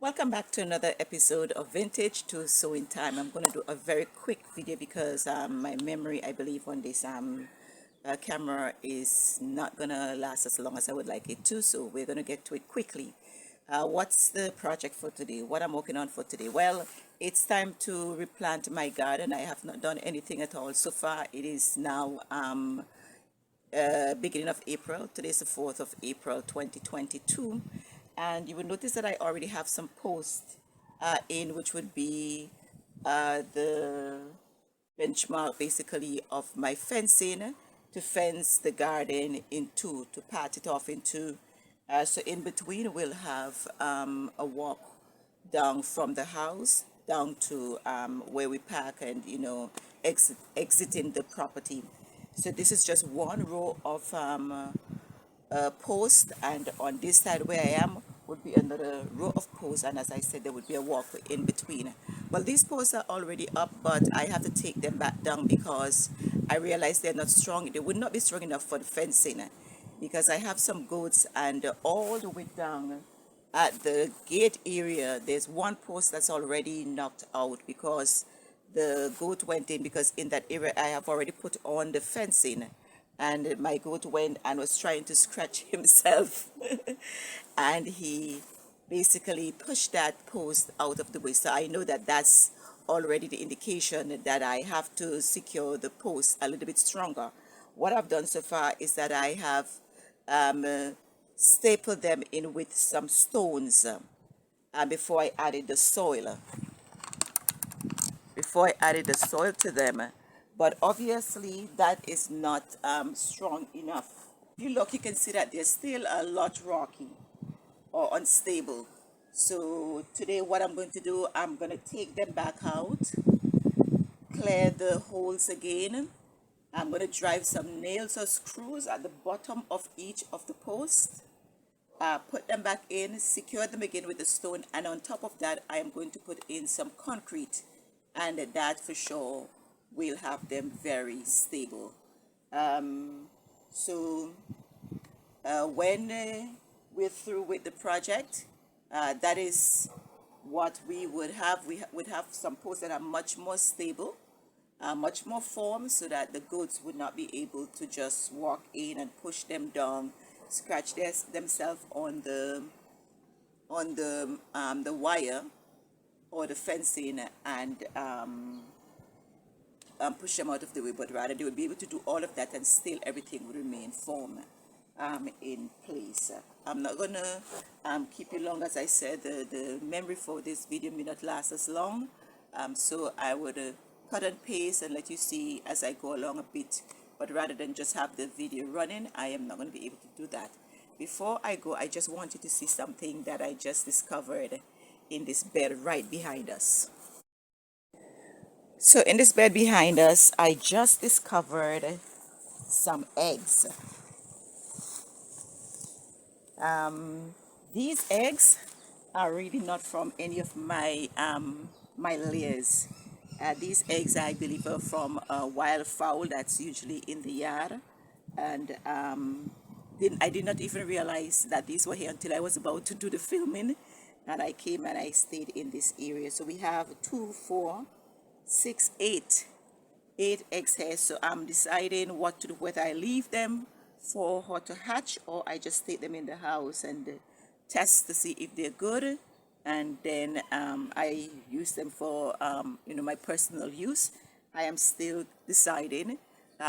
Welcome back to another episode of Vintage to Sewing Time. I'm going to do a very quick video because my memory, I believe, on this camera is not going to last as long as I would like it to, so we're going to get to it quickly. What's the project for today? What I'm working on for today? Well, it's time to replant my garden. I have not done anything at all so far. It is now beginning of April. Today is the 4th of April 2022, and you will notice that I already have some posts in, which would be the benchmark basically of my fencing to fence the garden into, to part it off into. So in between we'll have a walk down from the house down to where we park and exiting the property. So this is just one row of posts, and on this side where I am would be another row of posts, and as I said, there would be a walkway in between. Well, these posts are already up, but I have to take them back down because I realize they're not strong. They would not be strong enough for the fencing because I have some goats, and all the way down at the gate area there's one post that's already knocked out because the goat went in, because in that area I have already put on the fencing, and my goat went and was trying to scratch himself and he basically pushed that post out of the way. So I know that that's already the indication that I have to secure the post a little bit stronger. What I've done so far is that I have stapled them in with some stones before I added the soil. To them, but obviously that is not strong enough. If you look, you can see that they're still a lot rocky or unstable. So today what I'm going to do, I'm going to take them back out, clear the holes again. I'm going to drive some nails or screws at the bottom of each of the posts, put them back in, secure them again with the stone, and on top of that I am going to put in some concrete, and that for sure will have them very stable. So when we're through with the project, that is what we would have. Would have some posts that are much more stable, much more firm, so that the goats would not be able to just walk in and push them down, scratch themselves on the wire or the fencing, and push them out of the way, but rather they would be able to do all of that and still everything would remain firm in place. I'm not gonna keep you long. As I said, the memory for this video may not last as long, so I would cut and paste and let you see as I go along a bit, but rather than just have the video running, I am not going to be able to do that. Before I go, I just want you to see something that I just discovered in this bed right behind us. So in this bed behind us, I just discovered some eggs. These eggs are really not from any of my my layers. These eggs, I believe, are from a wild fowl that's usually in the yard, and I did not even realize that these were here until I was about to do the filming, and I came and I stayed in this area. So we have 2, 4, 6, 8 eggs here. So I'm deciding what to do, whether I leave them for her to hatch or I just take them in the house and test to see if they're good, and then I use them for my personal use. I am still deciding,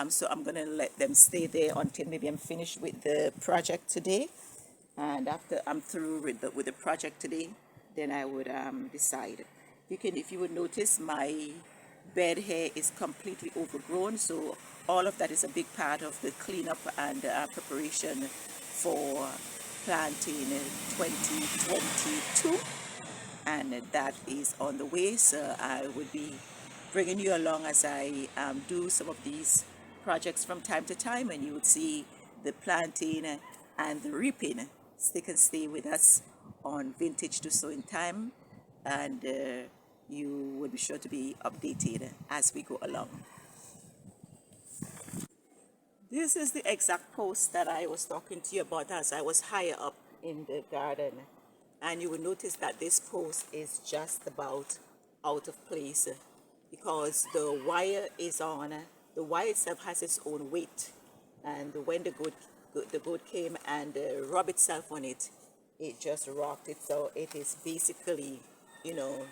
so I'm gonna let them stay there until maybe I'm finished with the project today, and after I'm through with the project today, then I would decide. If you would notice, my bed here is completely overgrown, so all of that is a big part of the cleanup and preparation for planting 2022, and that is on the way. So I would be bringing you along as I do some of these projects from time to time, and you would see the planting and the reaping. Stick and stay with us on Vintage to Sewing Time, and you will be sure to be updated as we go along. This is the exact post that I was talking to you about as I was higher up in the garden. and you will notice that this post is just about out of place because the wire is on. The wire itself has its own weight, and when the goat came and rubbed itself on it, it just rocked it. So it is basically, you know,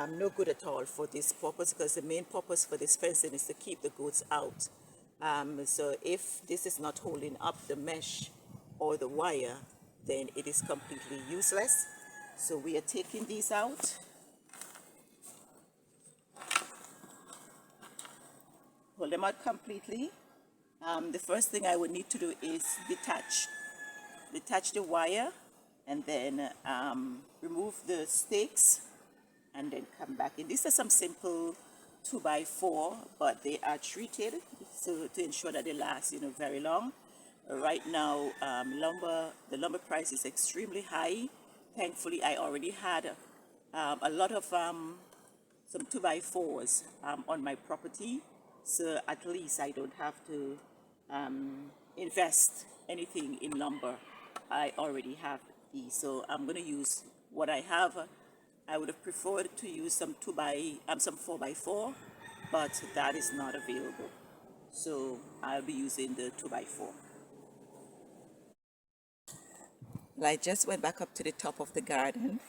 no good at all for this purpose, because the main purpose for this fencing is to keep the goats out. So if this is not holding up the mesh or the wire, then it is completely useless. So we are taking these out. Pull them out completely. The first thing I would need to do is detach the wire, and then remove the stakes, and then come back in. These are some simple 2x4, but they are treated so to ensure that they last, you know, very long. Right now, the lumber price is extremely high. Thankfully, I already had a lot of some 2x4s on my property, so at least I don't have to invest anything in lumber. I already have these, so I'm going to use what I have. I would have preferred to use some 4x4, but that is not available, so I'll be using the 2x4. Well, I just went back up to the top of the garden,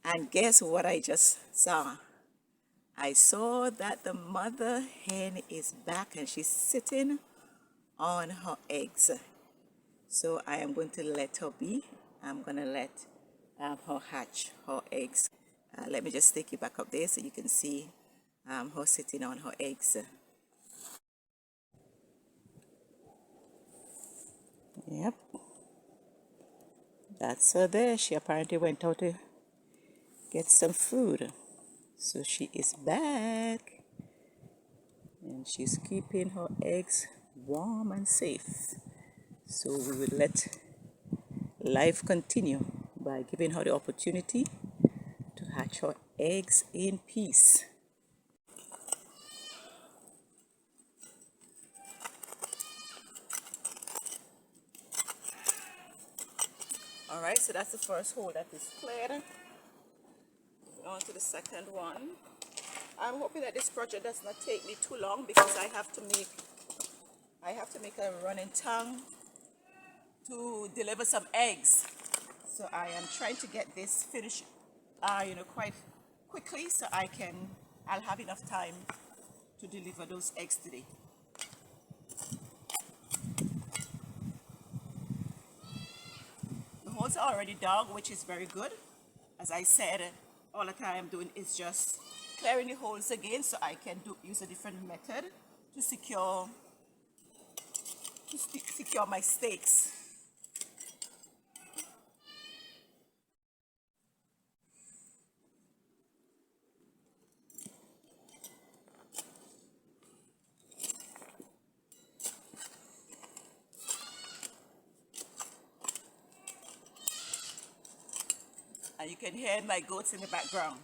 and guess what I just saw? I saw that the mother hen is back and she's sitting on her eggs. So I am going to let her be. I'm going to let her hatch her eggs. Let me just take you back up there so you can see her sitting on her eggs. Yep. That's her there. She apparently went out to get some food. So she is back, and she's keeping her eggs warm and safe. So we will let life continue by giving her the opportunity to hatch her eggs in peace. All right, so that's the first hole that is cleared. On to the second one. I'm hoping that this project does not take me too long, because I have to make a running tongue to deliver some eggs. So I am trying to get this finished quite quickly, so I'll have enough time to deliver those eggs today. The holes are already dug, which is very good. As I said, all that I am doing is just clearing the holes again, so I can use a different method to secure my stakes. And you can hear my goats in the background.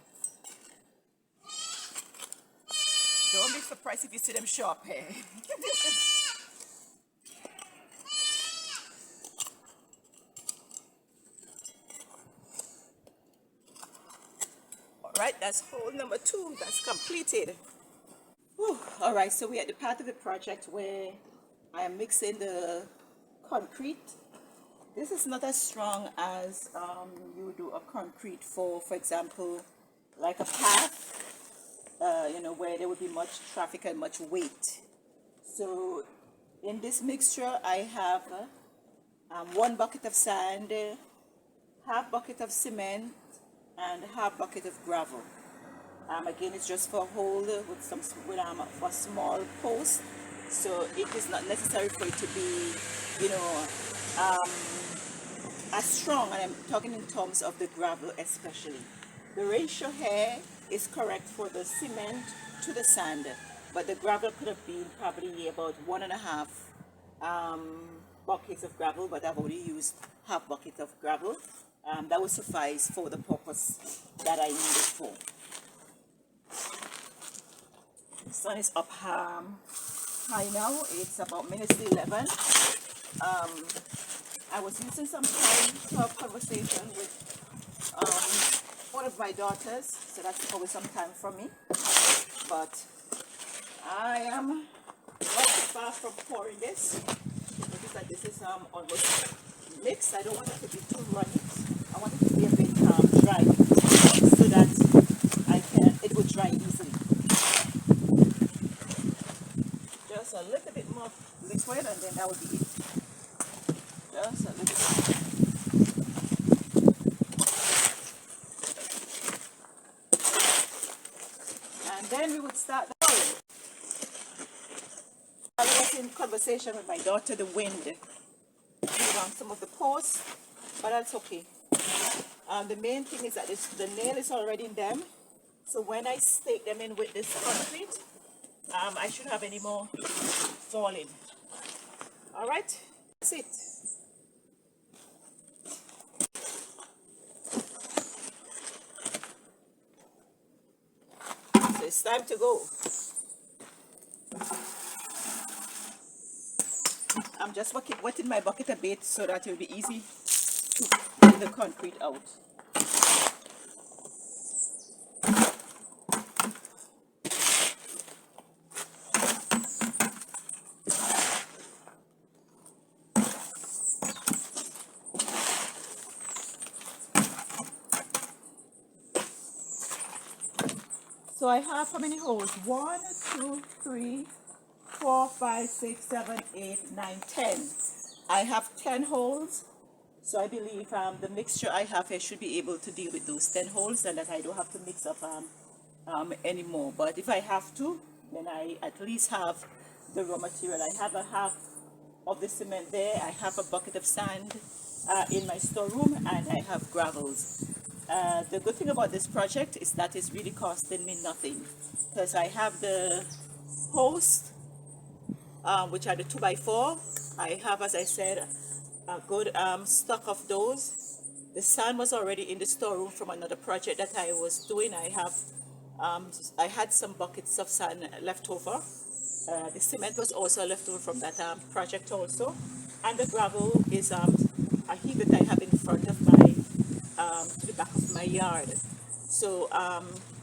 Don't be surprised if you see them show up here. Alright, that's hole number 2. That's completed. Whew. Alright, so we're at the part of the project where I am mixing the concrete. This is not as strong as you would do a concrete for example, like a path, where there would be much traffic and much weight. So in this mixture, I have 1 bucket of sand, half bucket of cement, and half bucket of gravel. Again, it's just for a hole for a small post, so it is not necessary for it to be, as strong, and I'm talking in terms of the gravel especially. The ratio here is correct for the cement to the sand, but the gravel could have been probably about 1.5 buckets of gravel, but I've already used half bucket of gravel. That will suffice for the purpose that I need it for. The sun is up high now. It's about minutes to 11. I was using some time to have conversation with of my daughters, so that's always some time for me. But I am not far from pouring this. Notice that this is almost mixed. I don't want it to be too runny. I want it to be a bit dry, so that it will dry easily. Just a little bit more liquid, and then that would be it. Just a little bit. And then we would start the pouring. I was in conversation with my daughter. The wind blew on some of the posts, but that's okay. The main thing is that the nail is already in them, so when I stake them in with this concrete, I shouldn't have any more falling. All right, that's it. So it's time to go. I'm just wetting my bucket a bit so that it will be easy to get the concrete out. So I have how many holes? 1, 2, 3, 4, 5, 6, 7, 8, 9, 10. I have 10 holes. So I believe the mixture I have here should be able to deal with those 10 holes, and that I don't have to mix up anymore. But if I have to, then I at least have the raw material. I have a half of the cement there. I have a bucket of sand in my storeroom, and I have gravels. The good thing about this project is that it's really costing me nothing, because I have the post, which are the 2x4. I have, as I said, a good stock of those. The sand was already in the storeroom from another project that I was doing. I had some buckets of sand left over. The cement was also left over from that project also, and the gravel is a heap that I have in front of my to the back of my yard. So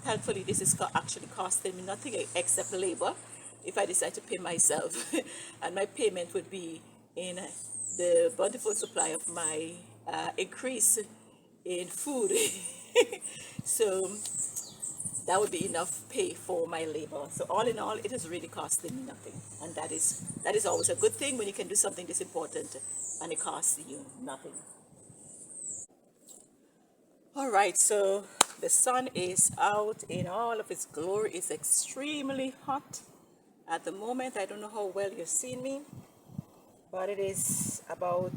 thankfully this is actually costing me nothing except labor if I decide to pay myself. And my payment would be in the bountiful supply of my increase in food. So that would be enough pay for my labor. So all in all, it is really costing me nothing, and that is always a good thing when you can do something this important and it costs you nothing. All right, so the sun is out in all of its glory. It's extremely hot at the moment. I don't know how well you're seeing me, but it is about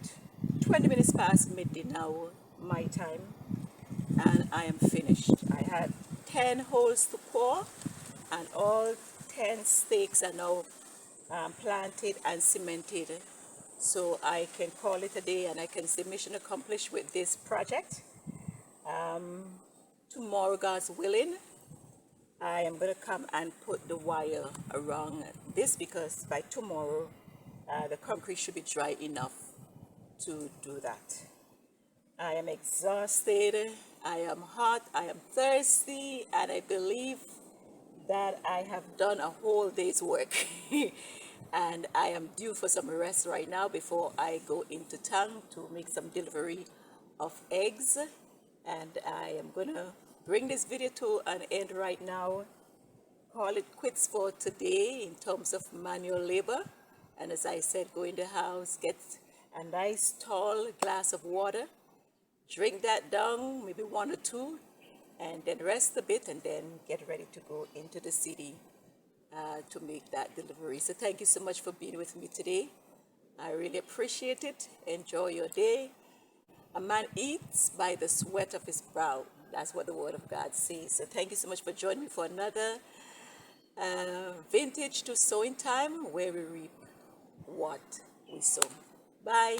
20 minutes past midday now, my time, and I am finished. I had 10 holes to pour, and all 10 stakes are now planted and cemented. So I can call it a day, and I can say mission accomplished with this project. Tomorrow, God's willing, I am going to come and put the wire around this, because by tomorrow the concrete should be dry enough to do that. I am exhausted, I am hot, I am thirsty, and I believe that I have done a whole day's work. And I am due for some rest right now before I go into town to make some delivery of eggs. And I am going to bring this video to an end right now. Call it quits for today in terms of manual labor. And as I said, go in the house, get a nice tall glass of water, drink that down, maybe 1 or 2, and then rest a bit, and then get ready to go into the city to make that delivery. So thank you so much for being with me today. I really appreciate it. Enjoy your day. A man eats by the sweat of his brow. That's what the Word of God says. So thank you so much for joining me for another vintage to sowing time, where we reap what we sow. Bye.